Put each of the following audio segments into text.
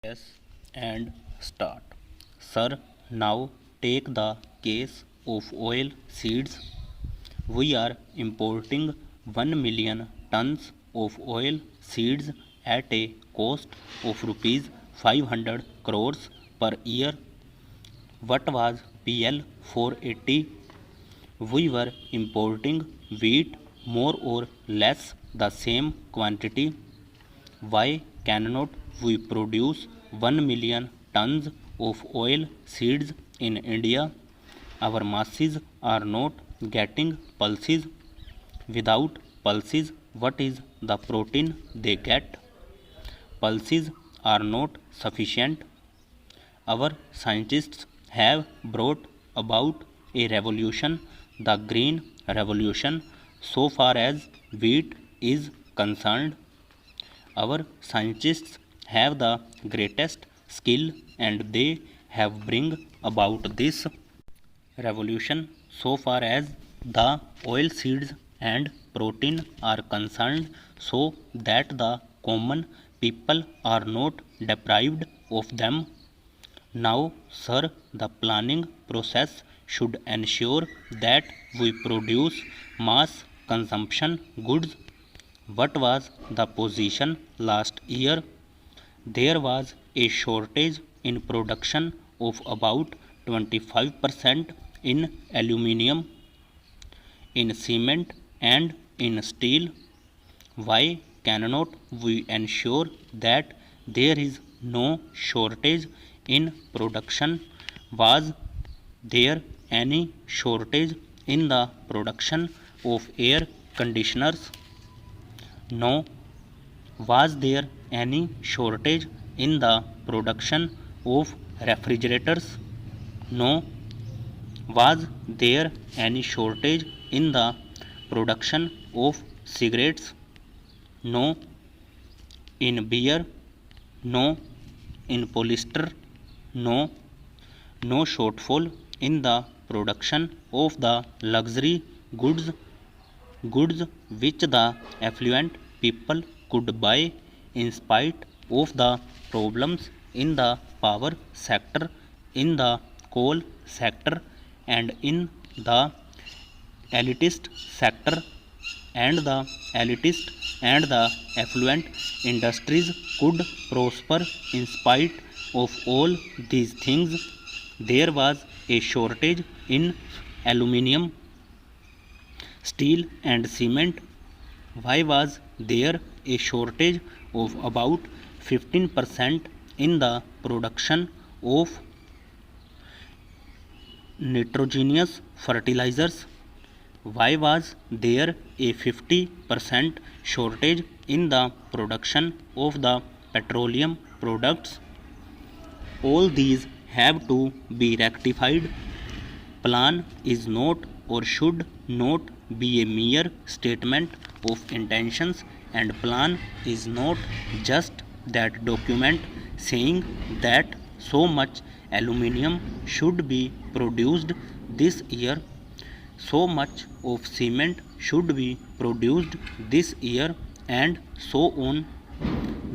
Yes, and start. Sir, now take the case of oil seeds. We are importing 1 million tons of oil seeds at a cost of rupees 500 crores per year. What was PL 480? We were importing wheat more or less the same quantity. Why cannot we produce 1 million tons of oil seeds in India? Our masses are not getting pulses. Without pulses, what is the protein they get? Pulses are not sufficient. Our scientists have brought about a revolution, the Green Revolution, so far as wheat is concerned. Our scientists have the greatest skill and they have bring about this revolution so far as the oil seeds and protein are concerned, so that the common people are not deprived of them. Now, sir, the planning process should ensure that we produce mass consumption goods. What was the position last year? There was a shortage in production of about 25% in aluminium, in cement, and in steel. Why cannot we ensure that there is no shortage in production? Was there any shortage in the production of air conditioners? No. Was there any shortage in the production of refrigerators? No. Was there any shortage in the production of cigarettes? No. In beer? No. In polyester? No. No shortfall in the production of the luxury goods which the affluent people could buy in spite of the problems in the power sector, in the coal sector, and in the elitist sector, and the elitist and the affluent industries could prosper in spite of all these things. There was a shortage in aluminium, steel, and cement. Why was there a shortage of about 15% in the production of nitrogenous fertilizers? Why was there a 50% shortage in the production of the petroleum products? All these have to be rectified. Plan is not or should not be a mere statement of intentions, and plan is not just that document saying that so much aluminium should be produced this year, so much of cement should be produced this year, and so on.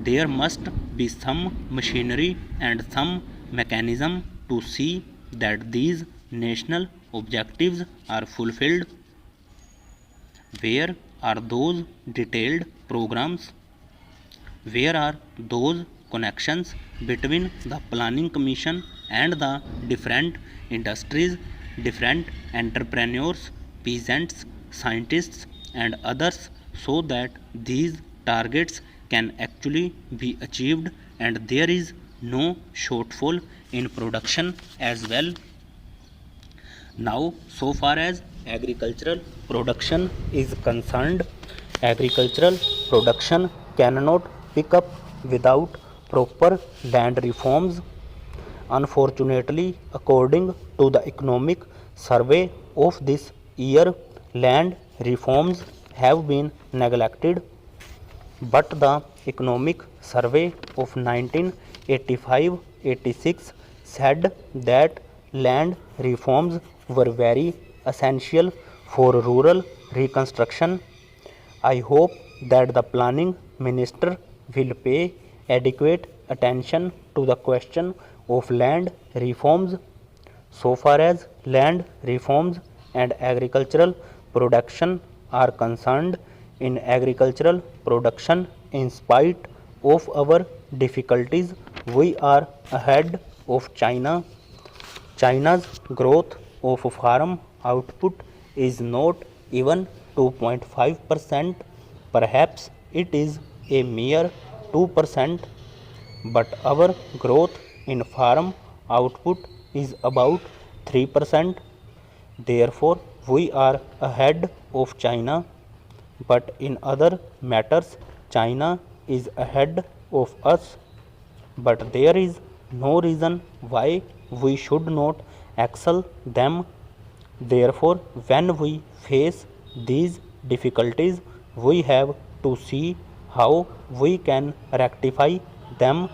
There must be some machinery and some mechanism to see that these national objectives are fulfilled. Where are those detailed programs? Where are those connections between the planning commission and the different industries, different entrepreneurs, peasants, scientists, and others, so that these targets can actually be achieved and there is no shortfall in production as well? Now, so far as agricultural production is concerned, agricultural production cannot pick up without proper land reforms. Unfortunately, according to the economic survey of this year, land reforms have been neglected. But the economic survey of 1985-86 said that land reforms were very essential for rural reconstruction. I hope that the planning minister will pay adequate attention to the question of land reforms. So far as land reforms and agricultural production are concerned, in agricultural production, in spite of our difficulties, we are ahead of China. China's growth of farm output is not even 2.5%, perhaps it is a mere 2%, but our growth in farm output is about 3%. Therefore, we are ahead of China, but in other matters, China is ahead of us. But there is no reason why we should not excel them. Therefore, when we face these difficulties, we have to see how we can rectify them.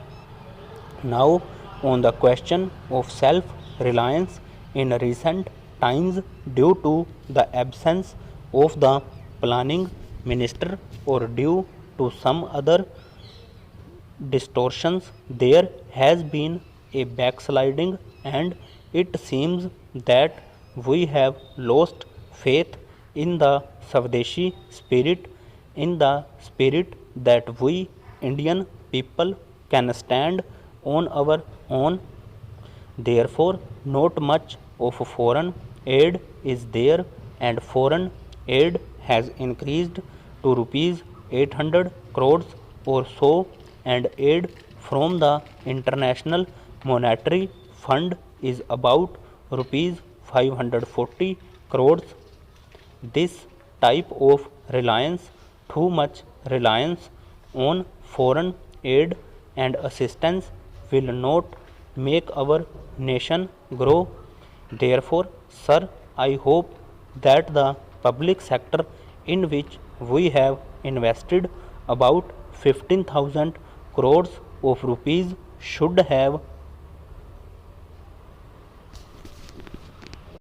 Now, on the question of self-reliance, in recent times, due to the absence of the planning minister or due to some other distortions, there has been a backsliding, and it seems that we have lost faith in the Swadeshi spirit, in the spirit that we Indian people can stand on our own. Therefore, not much of foreign aid is there, and foreign aid has increased to rupees 800 crores or so, and aid from the International Monetary Fund is about rupees 540 crores. This type of reliance, too much reliance on foreign aid and assistance, will not make our nation grow. Therefore, sir, I hope that the public sector, in which we have invested about 15,000 crores of rupees, should have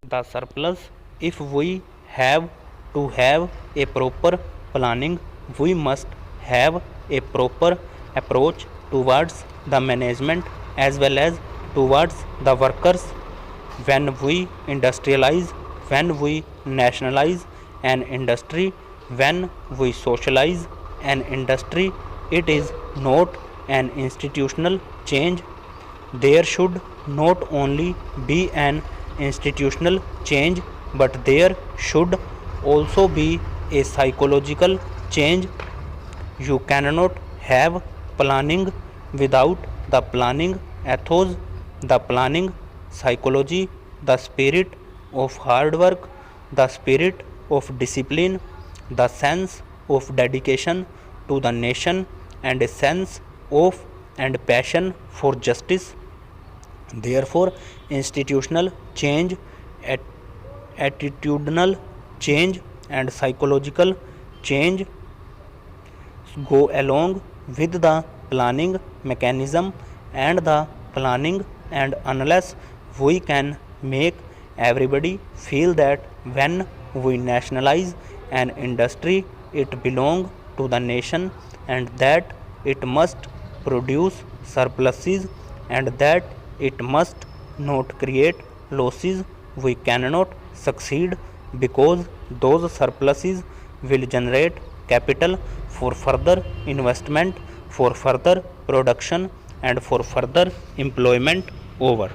the surplus. If we have to have a proper planning, we must have a proper approach towards the management as well as towards the workers. When we industrialize, when we nationalize an industry, when we socialize an industry, it is not an institutional change. There should not only be an institutional change, but there should also be a psychological change. You cannot have planning without the planning ethos, the planning psychology, the spirit of hard work, the spirit of discipline, the sense of dedication to the nation, and a sense of and passion for justice. Therefore, institutional change, attitudinal change, and psychological change go along with the planning mechanism and the planning, and unless we can make everybody feel that when we nationalize an industry, it belongs to the nation, and that it must produce surpluses, and that it must not create losses, we cannot succeed, because those surpluses will generate capital for further investment, for further production, and for further employment. Over.